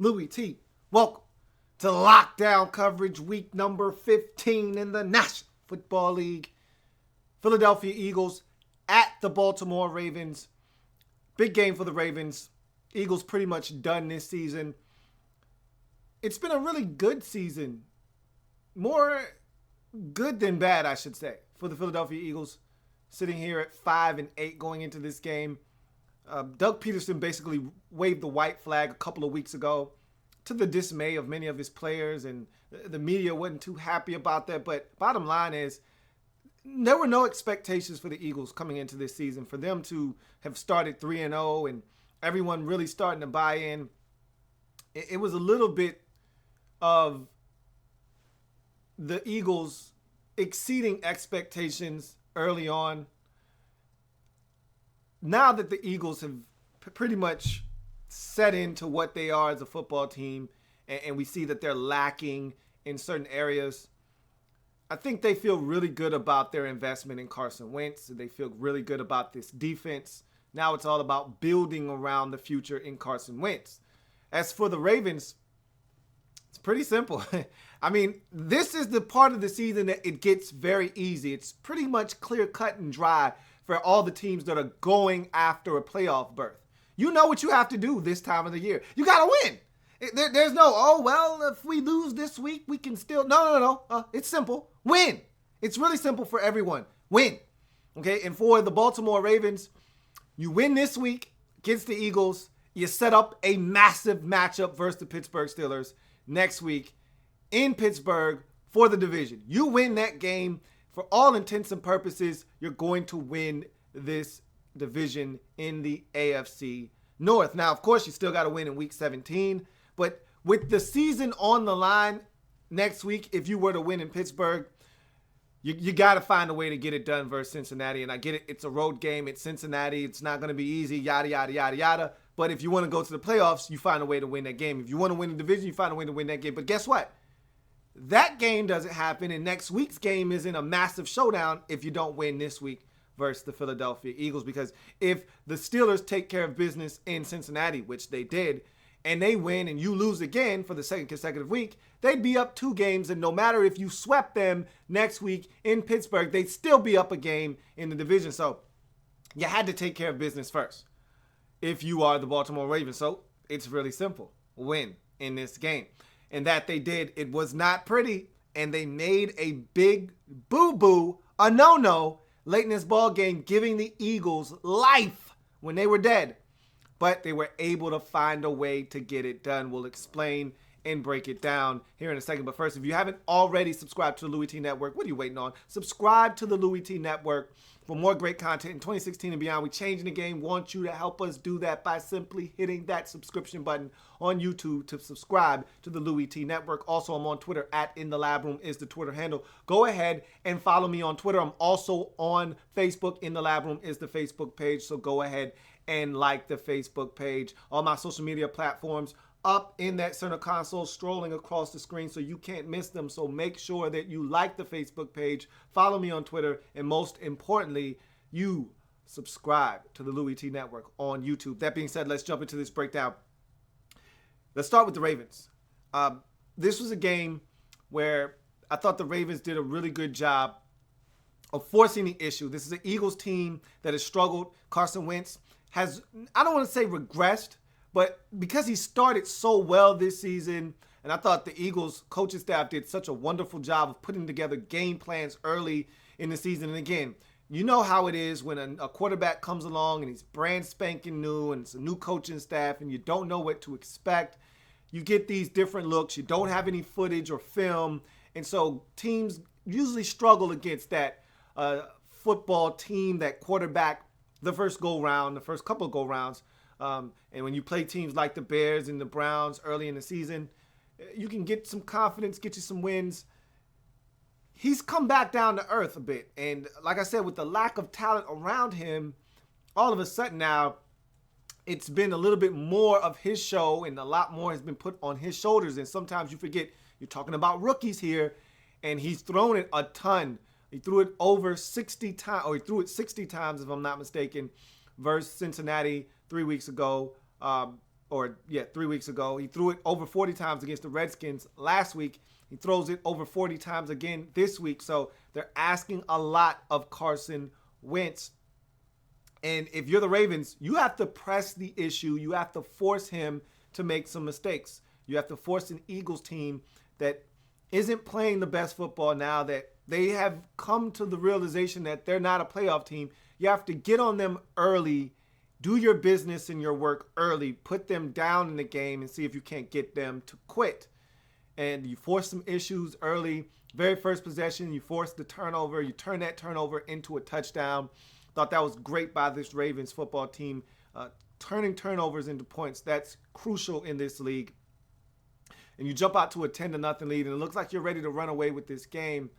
Louie T. Welcome to lockdown coverage week number 15 in the National Football League. Philadelphia Eagles at the Baltimore Ravens. Big game for the Ravens. Eagles pretty much done this season. It's been a really good season. More good than bad, I should say, for the Philadelphia Eagles. Sitting here at 5-8 going into this game. Doug Peterson basically waved the white flag a couple of weeks ago to the dismay of many of his players, and the media wasn't too happy about that. But bottom line is, there were no expectations for the Eagles coming into this season. For them to have started 3-0 and everyone really starting to buy in, it was a little bit of the Eagles exceeding expectations early on. Now that the Eagles have pretty much set into what they are as a football team, and we see that they're lacking in certain areas, I think they feel really good about their investment in Carson Wentz. They feel really good about this defense. Now it's all about building around the future in Carson Wentz. As for the Ravens, it's pretty simple. I mean, this is the part of the season that it gets very easy. It's pretty much clear cut and dry for all the teams that are going after a playoff berth. You know what you have to do this time of the year. You got to win. There's no, oh, well, if we lose this week, we can still. No. It's simple. Win. It's really simple for everyone. Win. Okay, and for the Baltimore Ravens, you win this week against the Eagles. You set up a massive matchup versus the Pittsburgh Steelers next week in Pittsburgh for the division. You win that game. For all intents and purposes, you're going to win this division in the AFC North. Now, of course, you still got to win in week 17, but with the season on the line next week, if you were to win in Pittsburgh, you got to find a way to get it done versus Cincinnati. And I get it. It's a road game. It's Cincinnati. It's not going to be easy, yada, yada, yada, yada. But if you want to go to the playoffs, you find a way to win that game. If you want to win the division, you find a way to win that game. But guess what? That game doesn't happen, and next week's game is in a massive showdown if you don't win this week versus the Philadelphia Eagles. Because if the Steelers take care of business in Cincinnati, which they did, and they win and you lose again for the second consecutive week, they'd be up 2 games, and no matter if you swept them next week in Pittsburgh, they'd still be up a game in the division. So you had to take care of business first if you are the Baltimore Ravens. So it's really simple. Win in this game. And that they did. It was not pretty, and they made a big boo-boo, a no-no, late in this ball game, giving the Eagles life when they were dead. But they were able to find a way to get it done. We'll explain and break it down here in a second. But first, if you haven't already subscribed to the Louie Tee Network, what are you waiting on? Subscribe to the Louie Tee Network for more great content in 2016 and beyond. We're changing the game. Want you to help us do that by simply hitting that subscription button on YouTube to subscribe to the Louie Tee Network. Also, I'm on Twitter at @InTheLabRoom is the Twitter handle. Go ahead and follow me on Twitter. I'm also on Facebook. In the Lab Room is the Facebook page. So go ahead and like the Facebook page. All my social media platforms up in that center console, strolling across the screen, so you can't miss them. So make sure that you like the Facebook page, follow me on Twitter, and most importantly, you subscribe to the Louie Tee Network on YouTube. That being said, let's jump into this breakdown. Let's start with the Ravens. This was a game where I thought the Ravens did a really good job of forcing the issue. This is an Eagles team that has struggled. Carson Wentz has, I don't want to say regressed, but because he started so well this season, and I thought the Eagles coaching staff did such a wonderful job of putting together game plans early in the season. And again, you know how it is when a quarterback comes along and he's brand spanking new and it's a new coaching staff and you don't know what to expect. You get these different looks. You don't have any footage or film. And so teams usually struggle against that football team, that quarterback, the first couple of go-rounds. And when you play teams like the Bears and the Browns early in the season, you can get some confidence, get you some wins. He's come back down to earth a bit. And like I said, with the lack of talent around him, all of a sudden now, it's been a little bit more of his show and a lot more has been put on his shoulders. And sometimes you forget you're talking about rookies here, and he's thrown it a ton. He threw it over 60 times, or he threw it 60 times if I'm not mistaken, versus Cincinnati 3 weeks ago. or yeah, 3 weeks ago. He threw it over 40 times against the Redskins last week. He throws it over 40 times again this week. So they're asking a lot of Carson Wentz. And if you're the Ravens, you have to press the issue. You have to force him to make some mistakes. You have to force an Eagles team that isn't playing the best football now, that they have come to the realization that they're not a playoff team. You have to get on them early, do your business and your work early, put them down in the game and see if you can't get them to quit. And you force some issues early. Very first possession, you force the turnover. You turn that turnover into a touchdown. Thought that was great by this Ravens football team. Turning turnovers into points, that's crucial in this league. And you jump out to a 10-0 lead, and it looks like you're ready to run away with this game.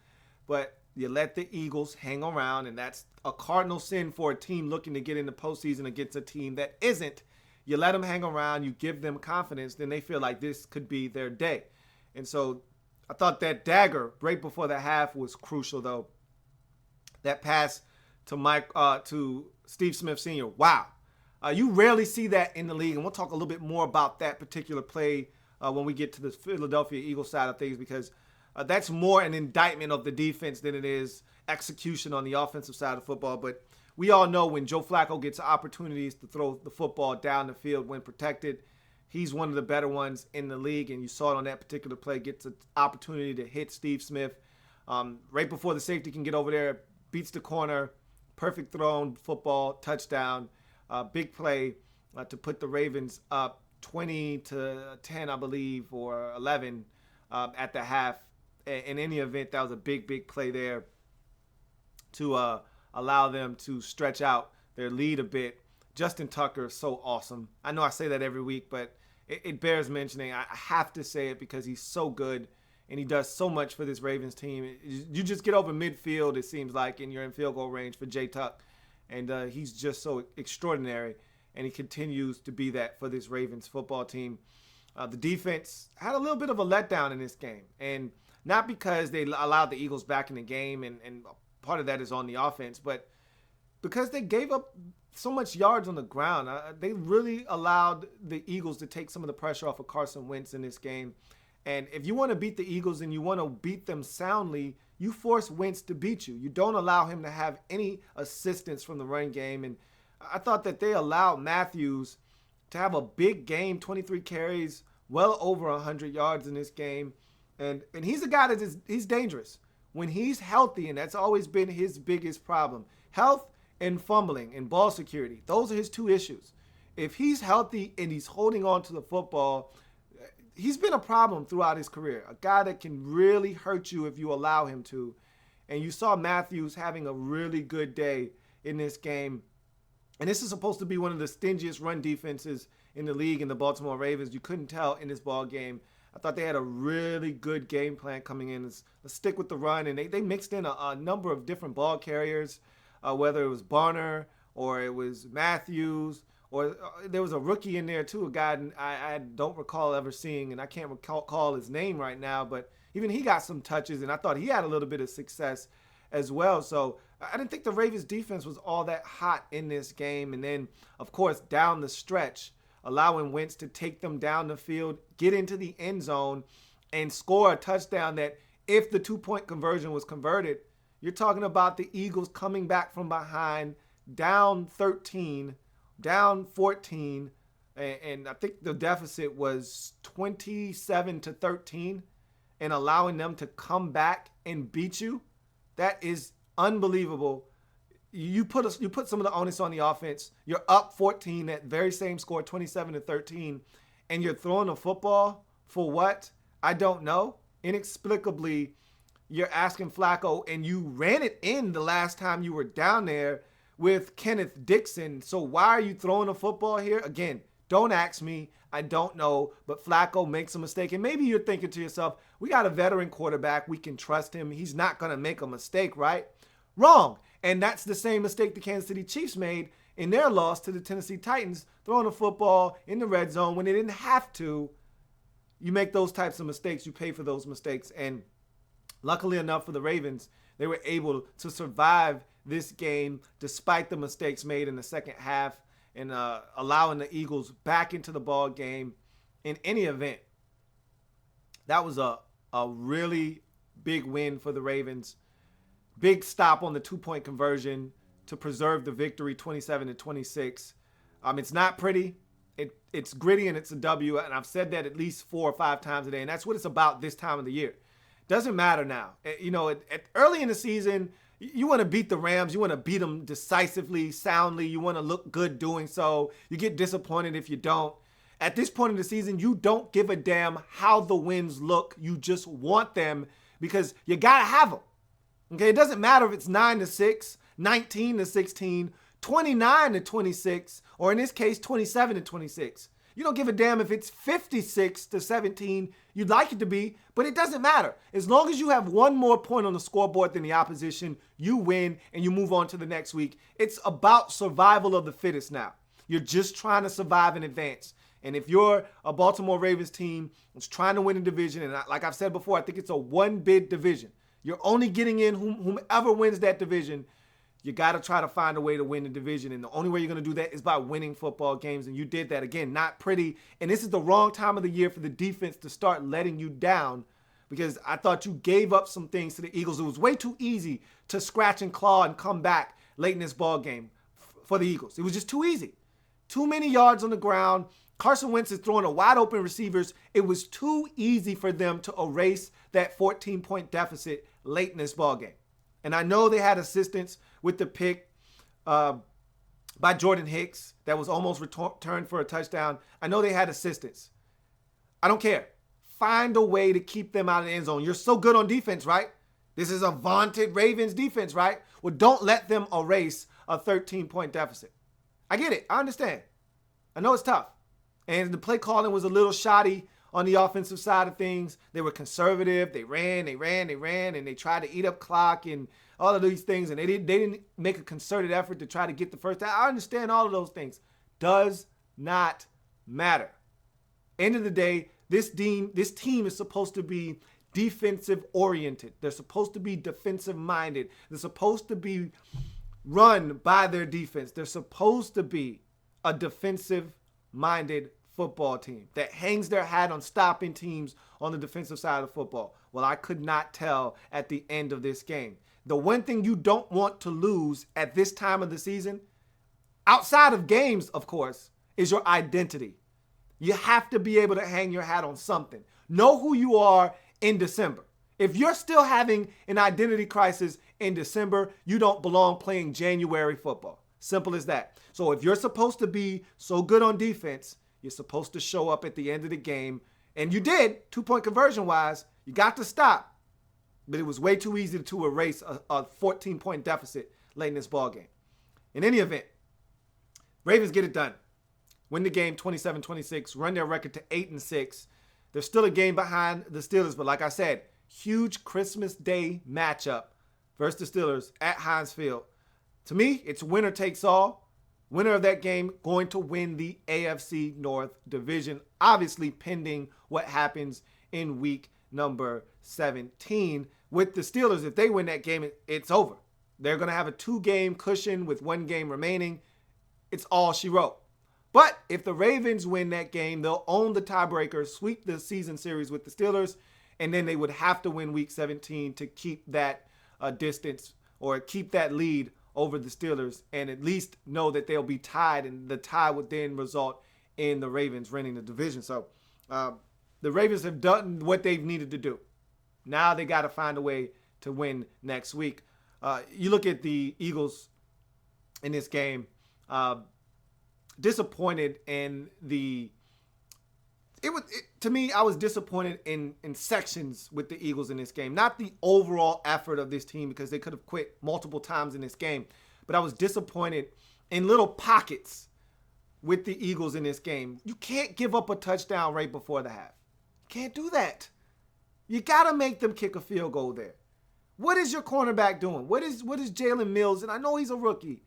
But you let the Eagles hang around, and that's a cardinal sin for a team looking to get in the postseason against a team that isn't. You let them hang around, you give them confidence, then they feel like this could be their day. And so I thought that dagger right before the half was crucial, though. That pass to Steve Smith Sr., wow. You rarely see that in the league, and we'll talk a little bit more about that particular play when we get to the Philadelphia Eagles side of things, because that's more an indictment of the defense than it is execution on the offensive side of football. But we all know when Joe Flacco gets opportunities to throw the football down the field when protected, he's one of the better ones in the league, and you saw it on that particular play, gets an opportunity to hit Steve Smith right before the safety can get over there, beats the corner, perfect thrown football, touchdown, big play to put the Ravens up 20-10, I believe, or 11 at the half. In any event, that was a big, big play there to allow them to stretch out their lead a bit. Justin Tucker, so awesome. I know I say that every week, but it bears mentioning. I have to say it because he's so good, and he does so much for this Ravens team. You just get over midfield, it seems like, and you're in field goal range for J Tuck, and he's just so extraordinary, and he continues to be that for this Ravens football team. The defense had a little bit of a letdown in this game, and not because they allowed the Eagles back in the game, and part of that is on the offense, but because they gave up so much yards on the ground. They really allowed the Eagles to take some of the pressure off of Carson Wentz in this game. And if you want to beat the Eagles and you want to beat them soundly, you force Wentz to beat you. You don't allow him to have any assistance from the run game. And I thought that they allowed Matthews to have a big game, 23 carries, well over 100 yards in this game. And he's a guy that he's dangerous. When he's healthy, and that's always been his biggest problem. Health and fumbling and ball security. Those are his two issues. If he's healthy and he's holding on to the football, he's been a problem throughout his career. A guy that can really hurt you if you allow him to. And you saw Matthews having a really good day in this game. And this is supposed to be one of the stingiest run defenses in the league in the Baltimore Ravens. You couldn't tell in this ball game. I thought they had a really good game plan coming in. Let's stick with the run. And they mixed in a number of different ball carriers. Whether it was Barner or it was Matthews, or there was a rookie in there too, a guy I don't recall ever seeing, and I can't recall his name right now, but even he got some touches, and I thought he had a little bit of success as well. So I didn't think the Ravens defense was all that hot in this game. And then, of course, down the stretch, allowing Wentz to take them down the field, get into the end zone, and score a touchdown that if the two-point conversion was converted, you're talking about the Eagles coming back from behind, down 13, down 14, and I think the deficit was 27-13, and allowing them to come back and beat you. That is unbelievable. You put some of the onus on the offense. You're up 14, that very same score, 27-13, and you're throwing the football for what? I don't know. Inexplicably, you're asking Flacco, and you ran it in the last time you were down there with Kenneth Dixon. So why are you throwing the football here? Again, don't ask me. I don't know. But Flacco makes a mistake. And maybe you're thinking to yourself, we got a veteran quarterback. We can trust him. He's not going to make a mistake, right? Wrong. And that's the same mistake the Kansas City Chiefs made in their loss to the Tennessee Titans, throwing the football in the red zone when they didn't have to. You make those types of mistakes. You pay for those mistakes. And luckily enough for the Ravens, they were able to survive this game despite the mistakes made in the second half. and allowing the Eagles back into the ball game in any event. That was a really big win for the Ravens. Big stop on the 2-point conversion to preserve the victory, 27-26. It's not pretty. It's gritty and it's a W, and I've said that at least 4 or 5 times a day, and that's what it's about this time of the year. Doesn't matter now. Early in the season, you want to beat the Rams. You want to beat them decisively, soundly. You want to look good doing so. You get disappointed if you don't. At this point in the season, you don't give a damn how the wins look. You just want them because you got to have them. Okay, it doesn't matter if it's 9-6, 19-16, 29-26, or in this case, 27-26. You don't give a damn if it's 56-17. You'd like it to be, but it doesn't matter. As long as you have one more point on the scoreboard than the opposition, you win and you move on to the next week. It's about survival of the fittest now. You're just trying to survive in advance. And if you're a Baltimore Ravens team that's trying to win a division, and like I've said before, I think it's a one-bid division. You're only getting in whomever wins that division. You got to try to find a way to win the division. And the only way you're going to do that is by winning football games. And you did that. Again, not pretty. And this is the wrong time of the year for the defense to start letting you down, because I thought you gave up some things to the Eagles. It was way too easy to scratch and claw and come back late in this ball game for the Eagles. It was just too easy. Too many yards on the ground. Carson Wentz is throwing a wide open receivers. It was too easy for them to erase that 14-point deficit late in this ball game. And I know they had assistance with the pick by Jordan Hicks that was almost returned for a touchdown. I know they had assistance. I don't care. Find a way to keep them out of the end zone. You're so good on defense, right? This is a vaunted Ravens defense, right? Well, don't let them erase a 13-point deficit. I get it. I understand. I know it's tough. And the play calling was a little shoddy on the offensive side of things. They were conservative. They ran, and they tried to eat up clock and all of these things. And they didn't make a concerted effort to try to get the first down. I understand all of those things. Does not matter. End of the day, this team is supposed to be defensive oriented. They're supposed to be defensive minded. They're supposed to be run by their defense. They're supposed to be a defensive minded football team that hangs their hat on stopping teams on the defensive side of football. Well, I could not tell at the end of this game. The one thing you don't want to lose at this time of the season, outside of games, of course, is your identity. You have to be able to hang your hat on something. Know who you are in December. If you're still having an identity crisis in December, you don't belong playing January football. Simple as that. So if you're supposed to be so good on defense, you're supposed to show up at the end of the game. And you did, 2-point conversion wise. You got to stop. But it was way too easy to erase a 14-point deficit late in this ball game. In any event, Ravens get it done. Win the game 27-26, run their record to 8-6. They're still a game behind the Steelers, but like I said, huge Christmas Day matchup versus the Steelers at Heinz Field. To me, it's winner takes all. Winner of that game going to win the AFC North division, obviously pending what happens in week number 17. With the Steelers, if they win that game, it's over. They're going to have a 2-game cushion with 1 game remaining. It's all she wrote. But if the Ravens win that game, they'll own the tiebreaker, sweep the season series with the Steelers, and then they would have to win week 17 to keep that distance or keep that lead over the Steelers and at least know that they'll be tied, and the tie would then result in the Ravens winning the division. So the Ravens have done what they've needed to do. Now they got to find a way to win next week. You look at the Eagles in this game, disappointed in to me, I was disappointed in sections with the Eagles in this game. Not the overall effort of this team, because they could have quit multiple times in this game. But I was disappointed in little pockets with the Eagles in this game. You can't give up a touchdown right before the half. You can't do that. You got to make them kick a field goal there. What is your cornerback doing? What is Jalen Mills? And I know he's a rookie.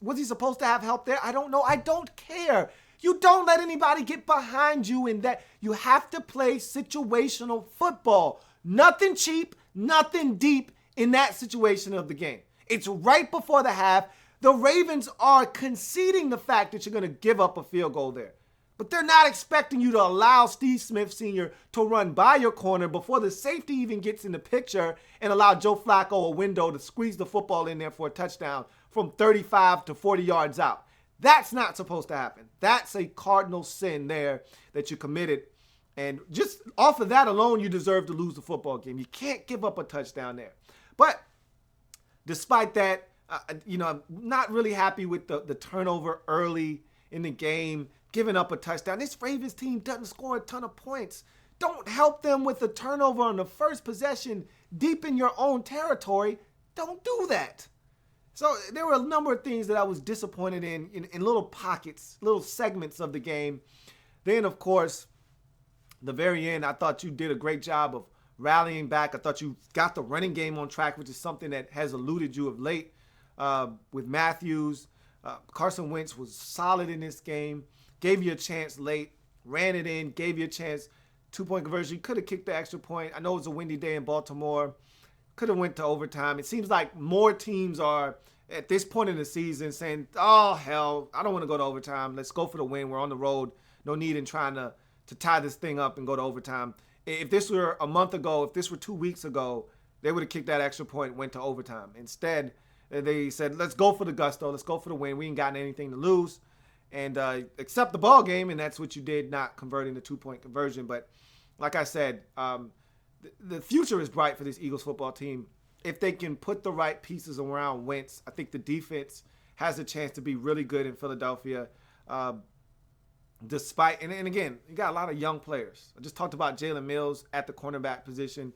Was he supposed to have help there? I don't know. I don't care. You don't let anybody get behind you in that. You have to play situational football. Nothing cheap, nothing deep in that situation of the game. It's right before the half. The Ravens are conceding the fact that you're going to give up a field goal there. But they're not expecting you to allow Steve Smith Sr. to run by your corner before the safety even gets in the picture and allow Joe Flacco a window to squeeze the football in there for a touchdown from 35 to 40 yards out. That's not supposed to happen. That's a cardinal sin there that you committed. And just off of that alone, you deserve to lose the football game. You can't give up a touchdown there. But despite that, I'm not really happy with the turnover early in the game, giving up a touchdown. This Ravens team doesn't score a ton of points. Don't help them with the turnover on the first possession deep in your own territory. Don't do that. So there were a number of things that I was disappointed in little pockets, little segments of the game. Then, of course, the very end, I thought you did a great job of rallying back. I thought you got the running game on track, which is something that has eluded you of late with Matthews. Carson Wentz was solid in this game, gave you a chance late, ran it in, gave you a chance, 2-point conversion. You could have kicked the extra point. I know it was a windy day in Baltimore. Could have went to overtime. It seems like more teams are, at this point in the season, saying, oh, hell, I don't want to go to overtime. Let's go for the win. We're on the road. No need in trying to tie this thing up and go to overtime. If this were a month ago, if this were 2 weeks ago, they would have kicked that extra point and went to overtime. Instead, they said, let's go for the gusto. Let's go for the win. We ain't got anything to lose. And accept the ball game, and that's what you did, not converting the 2-point conversion. But like I said, the future is bright for this Eagles football team. If they can put the right pieces around Wentz, I think the defense has a chance to be really good in Philadelphia. Despite, and again, you got a lot of young players. I just talked about Jalen Mills at the cornerback position.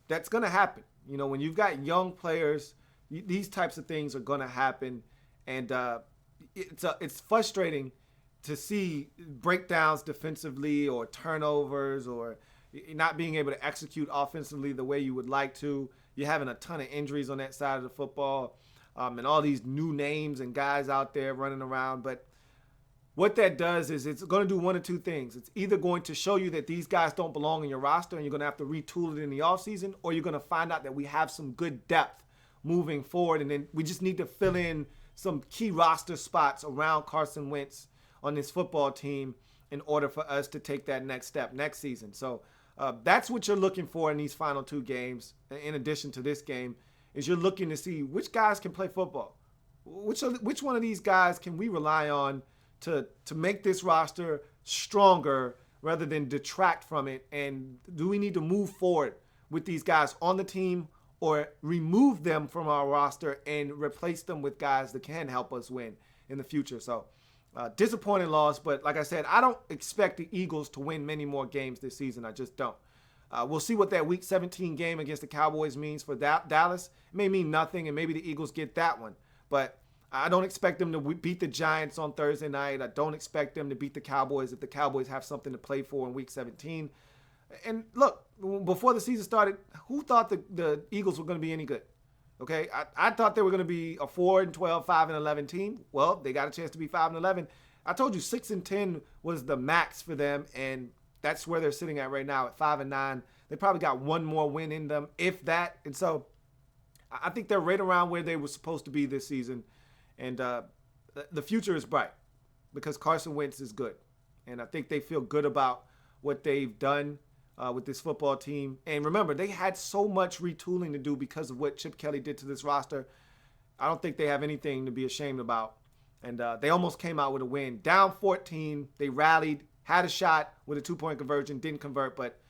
That's going to happen. When you've got young players, these types of things are going to happen. And it's frustrating to see breakdowns defensively or turnovers or not being able to execute offensively the way you would like to. You're having a ton of injuries on that side of the football, and all these new names and guys out there running around. But what that does is it's going to do one of two things. It's either going to show you that these guys don't belong in your roster and you're going to have to retool it in the offseason, or you're going to find out that we have some good depth moving forward, and then we just need to fill in some key roster spots around Carson Wentz on this football team in order for us to take that next step next season. So that's what you're looking for in these final 2 games. In addition to this game, is you're looking to see which guys can play football. Which one of these guys can we rely on to make this roster stronger rather than detract from it? And do we need to move forward with these guys on the team or remove them from our roster and replace them with guys that can help us win in the future? So disappointing loss, but like I said, I don't expect the Eagles to win many more games this season. I just don't. We'll see what that Week 17 game against the Cowboys means for Dallas. It may mean nothing, and maybe the Eagles get that one. But I don't expect them to beat the Giants on Thursday night. I don't expect them to beat the Cowboys if the Cowboys have something to play for in Week 17. And look, before the season started, who thought the Eagles were going to be any good? Okay, I thought they were going to be a 4-12, 5-11 team. Well, they got a chance to be 5-11. I told you 6-10 was the max for them, and that's where they're sitting at right now at 5-9. They probably got one more win in them, if that. And so I think they're right around where they were supposed to be this season. And the future is bright because Carson Wentz is good. And I think they feel good about what they've done with this football team. And remember, they had so much retooling to do because of what Chip Kelly did to this roster. I don't think they have anything to be ashamed about. And they almost came out with a win. Down 14, they rallied, had a shot with a 2-point conversion, didn't convert, but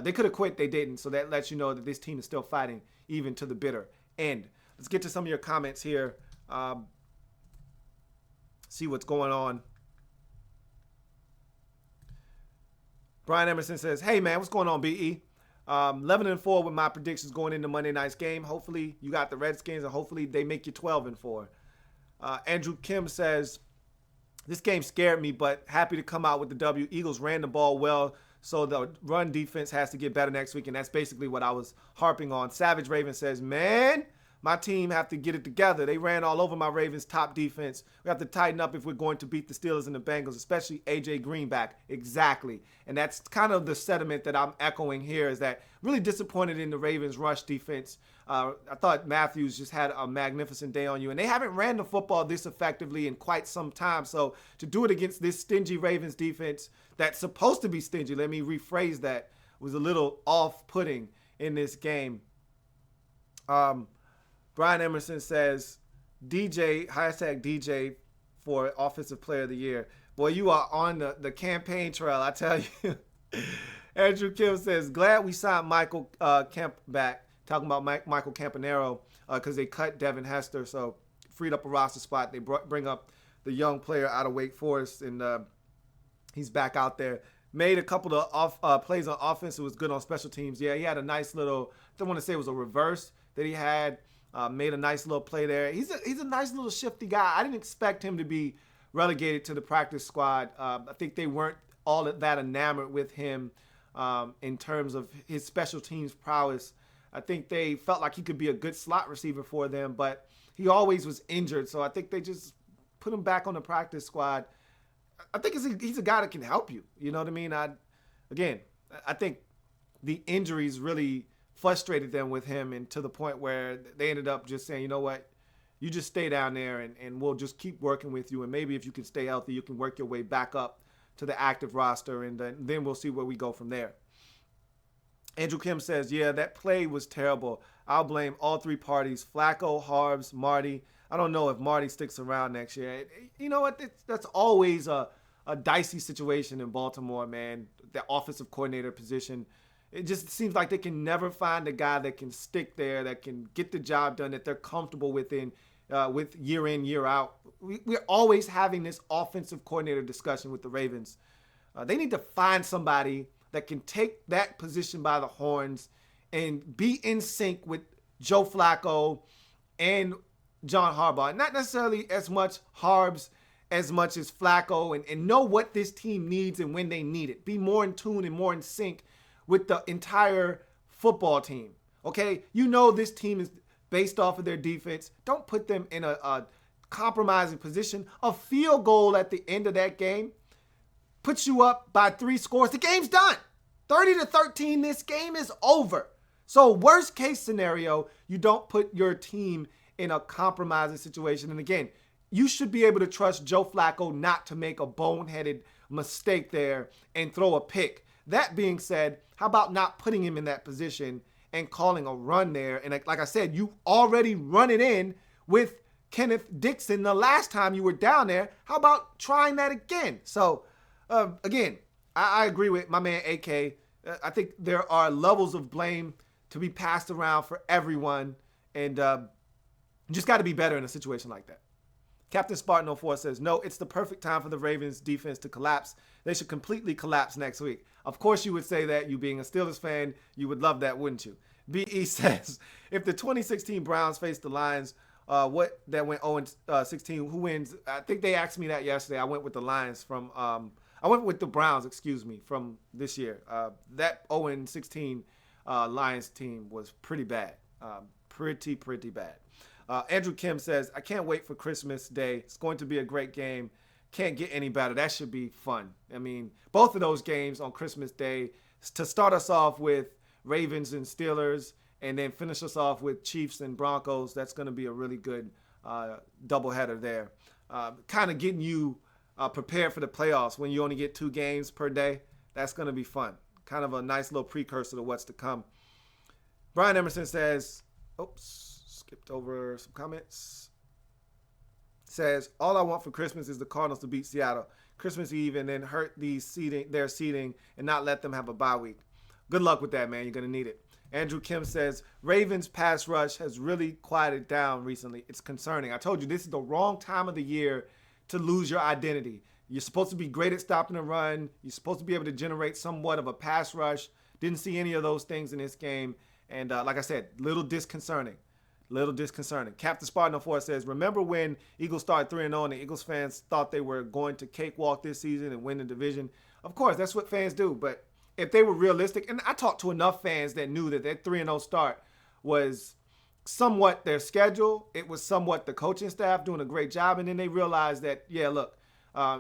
they could have quit, they didn't. So that lets you know that this team is still fighting even to the bitter end. Let's get to some of your comments here. See what's going on. Brian Emerson says, hey, man, what's going on, BE? 11-4 with my predictions going into Monday night's game. Hopefully you got the Redskins, and hopefully they make you 12-4. Andrew Kim says, this game scared me, but happy to come out with the W. Eagles ran the ball well, so the run defense has to get better next week, and that's basically what I was harping on. Savage Raven says, man, my team have to get it together. They ran all over my Ravens' top defense. We have to tighten up if we're going to beat the Steelers and the Bengals, especially A.J. Greenback. Exactly. And that's kind of the sentiment that I'm echoing here, is that really disappointed in the Ravens' rush defense. I thought Matthews just had a magnificent day on you. And they haven't ran the football this effectively in quite some time. So to do it against this stingy Ravens defense that's supposed to be stingy, let me rephrase that, was a little off-putting in this game. Brian Emerson says, DJ, hashtag DJ for Offensive Player of the Year. Boy, you are on the campaign trail, I tell you. Andrew Kim says, glad we signed Michael Kemp back. Talking about Michael Campanero because they cut Devin Hester, so freed up a roster spot. They bring up the young player out of Wake Forest, and he's back out there. Made a couple of plays on offense. It was good on special teams. Yeah, he had a nice little, I don't want to say it was a reverse that he had. Made a nice little play there. He's a nice little shifty guy. I didn't expect him to be relegated to the practice squad. I think they weren't all that enamored with him in terms of his special teams prowess. I think they felt like he could be a good slot receiver for them, but he always was injured. So I think they just put him back on the practice squad. I think he's a guy that can help you. You know what I mean? I think the injuries really frustrated them with him, and to the point where they ended up just saying, you know what, you just stay down there and we'll just keep working with you. And maybe if you can stay healthy, you can work your way back up to the active roster, and then we'll see where we go from there. Andrew Kim says, yeah, that play was terrible. I'll blame all three parties, Flacco, Harbs, Marty. I don't know if Marty sticks around next year. You know what? That's always a dicey situation in Baltimore, man. The offensive coordinator position. It just seems like they can never find a guy that can stick there, that can get the job done, that they're comfortable with year in, year out. We're always having this offensive coordinator discussion with the Ravens. They need to find somebody that can take that position by the horns and be in sync with Joe Flacco and John Harbaugh. Not necessarily as much Harbs as much as Flacco, and know what this team needs and when they need it. Be more in tune and more in sync with the entire football team. Okay? You know this team is based off of their defense. Don't put them in a compromising position. A field goal at the end of that game puts you up by 3 scores. The game's done. 30-13, this game is over. So worst case scenario, you don't put your team in a compromising situation. And again, you should be able to trust Joe Flacco not to make a boneheaded mistake there and throw a pick. That being said, how about not putting him in that position and calling a run there? And like I said, you already run it in with Kenneth Dixon the last time you were down there. How about trying that again? So again, I agree with my man AK. I think there are levels of blame to be passed around for everyone, and you just got to be better in a situation like that. Captain Spartan 04 says, no, it's the perfect time for the Ravens defense to collapse. They should completely collapse next week. Of course you would say that. You being a Steelers fan, you would love that, wouldn't you? BE says, if the 2016 Browns face the Lions, what that went 0-16, who wins? I think they asked me that yesterday. I went with the Lions from I went with the Browns, from this year. That 0-16 Lions team was pretty bad. Pretty bad. Andrew Kim says, I can't wait for Christmas Day. It's going to be a great game. Can't get any better. That should be fun. I mean, both of those games on Christmas Day, to start us off with Ravens and Steelers, and then finish us off with Chiefs and Broncos, that's going to be a really good doubleheader there. Kind of getting you prepared for the playoffs when you only get 2 games per day. That's going to be fun. Kind of a nice little precursor to what's to come. Brian Emerson says, skipped over some comments. Says, all I want for Christmas is the Cardinals to beat Seattle Christmas Eve and then hurt their seeding and not let them have a bye week. Good luck with that, man. You're going to need it. Andrew Kim says, Ravens pass rush has really quieted down recently. It's concerning. I told you this is the wrong time of the year to lose your identity. You're supposed to be great at stopping the run. You're supposed to be able to generate somewhat of a pass rush. Didn't see any of those things in this game. And like I said, little disconcerting. Captain Spartan 04 says, remember when Eagles started 3-0 and the Eagles fans thought they were going to cakewalk this season and win the division? Of course, that's what fans do. But if they were realistic, and I talked to enough fans that knew that 3-0 start was somewhat their schedule. It was somewhat the coaching staff doing a great job. And then they realized that, yeah, look,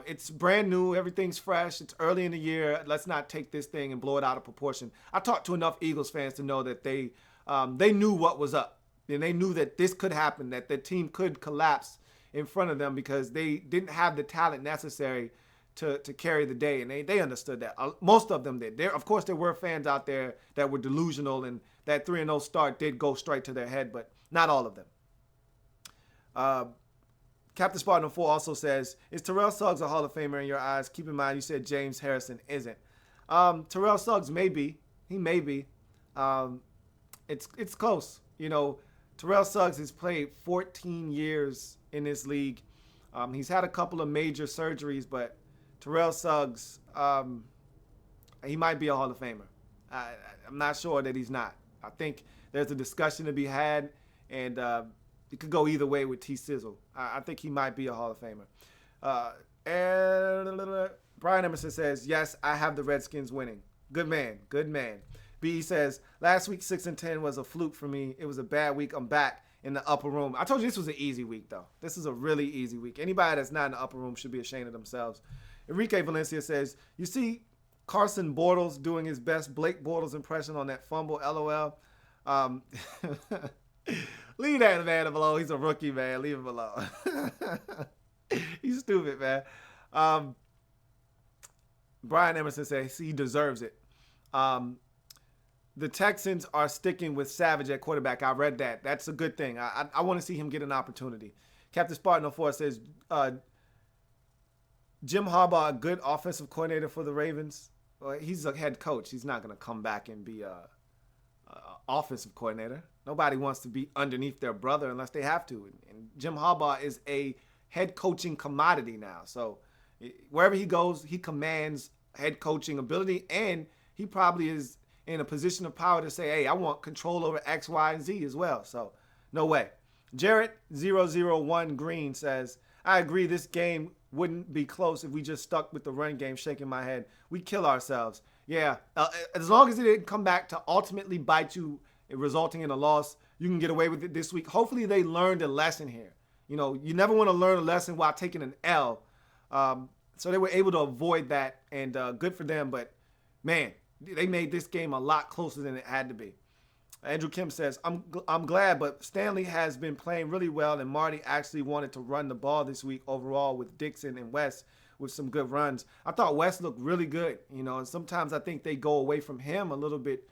it's brand new. Everything's fresh. It's early in the year. Let's not take this thing and blow it out of proportion. I talked to enough Eagles fans to know that they knew what was up. And they knew that this could happen, that the team could collapse in front of them because they didn't have the talent necessary to carry the day. And they understood that. Most of them did. Of course, there were fans out there that were delusional, and that 3-0 start did go straight to their head, but not all of them. Captain Spartan 4 also says, is Terrell Suggs a Hall of Famer in your eyes? Keep in mind you said James Harrison isn't. Terrell Suggs may be. He may be. It's close. You know, Terrell Suggs has played 14 years in this league. He's had a couple of major surgeries, but Terrell Suggs, he might be a Hall of Famer. I'm not sure that he's not. I think there's a discussion to be had, and it could go either way with T-Sizzle. I think he might be a Hall of Famer. And Brian Emerson says, yes, I have the Redskins winning. Good man. Good man. B says, last week 6-10 was a fluke for me. It was a bad week. I'm back in the upper room. I told you this was an easy week, though. This is a really easy week. Anybody that's not in the upper room should be ashamed of themselves. Enrique Valencia says, you see Carson Bortles doing his best Blake Bortles impression on that fumble, LOL. Leave that man alone. He's a rookie, man. Leave him alone. He's stupid, man. Brian Emerson says he deserves it. The Texans are sticking with Savage at quarterback. I read that. That's a good thing. I want to see him get an opportunity. Captain Spartan 04 says, Jim Harbaugh, a good offensive coordinator for the Ravens. Well, he's a head coach. He's not going to come back and be a offensive coordinator. Nobody wants to be underneath their brother unless they have to. And Jim Harbaugh is a head coaching commodity now. So wherever he goes, he commands head coaching ability, and he probably is in a position of power to say, hey, I want control over X, Y, and Z as well. So no way. Jarrett001 Green says, I agree this game wouldn't be close if we just stuck with the run game, shaking my head. We kill ourselves. Yeah, as long as it didn't come back to ultimately bite you, resulting in a loss, you can get away with it this week. Hopefully they learned a lesson here. You know, you never want to learn a lesson while taking an L. So they were able to avoid that, and good for them. But, man, they made this game a lot closer than it had to be. Andrew Kim says, I'm glad, but Stanley has been playing really well, and Marty actually wanted to run the ball this week overall with Dixon and West with some good runs. I thought West looked really good, you know, and sometimes I think they go away from him a little bit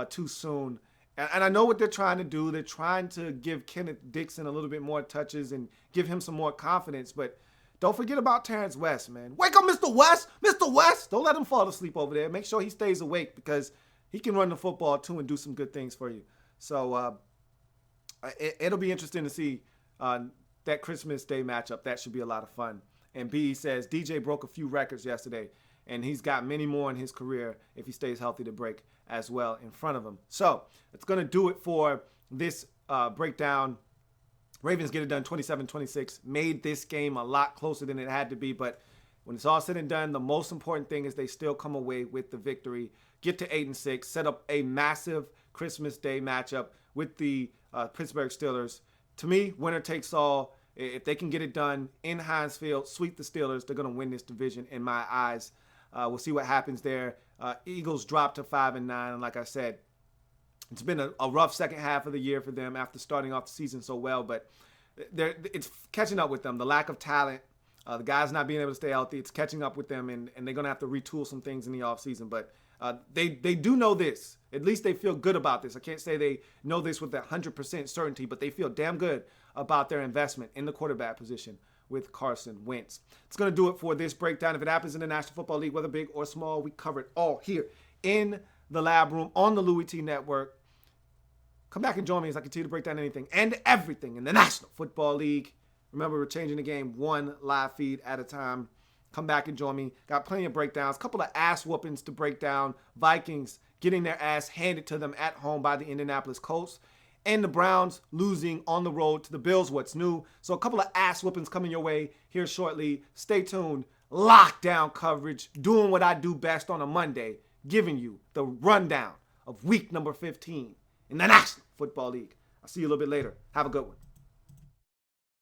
too soon. And I know what they're trying to do. They're trying to give Kenneth Dixon a little bit more touches and give him some more confidence, but don't forget about Terrence West, man. Wake up, Mr. West! Mr. West! Don't let him fall asleep over there. Make sure he stays awake because he can run the football too and do some good things for you. So it'll be interesting to see that Christmas Day matchup. That should be a lot of fun. And B says, DJ broke a few records yesterday, and he's got many more in his career if he stays healthy to break as well in front of him. So it's going to do it for this breakdown. Ravens get it done 27-26. Made this game a lot closer than it had to be, but when it's all said and done, the most important thing is they still come away with the victory, get to 8-6, set up a massive Christmas Day matchup with the Pittsburgh Steelers. To me, winner takes all. If they can get it done in Heinz Field, sweep the Steelers, they're going to win this division in my eyes. We'll see what happens there. Eagles drop to 5-9, and like I said, it's been a rough second half of the year for them after starting off the season so well, but it's catching up with them. The lack of talent, the guys not being able to stay healthy, it's catching up with them, and they're going to have to retool some things in the offseason. But they do know this. At least they feel good about this. I can't say they know this with 100% certainty, but they feel damn good about their investment in the quarterback position with Carson Wentz. It's going to do it for this breakdown. If it happens in the National Football League, whether big or small, we cover it all here in the Lab Room on the Louie Tee Network. Come back and join me as I continue to break down anything and everything in the National Football League. Remember, we're changing the game one live feed at a time. Come back and join me. Got plenty of breakdowns. A couple of ass whoopings to break down. Vikings getting their ass handed to them at home by the Indianapolis Colts. And the Browns losing on the road to the Bills. What's new? So a couple of ass whoopings coming your way here shortly. Stay tuned. Lockdown coverage. Doing what I do best on a Monday. Giving you the rundown of week number 15 in the National Football League. I'll see you a little bit later. Have a good one.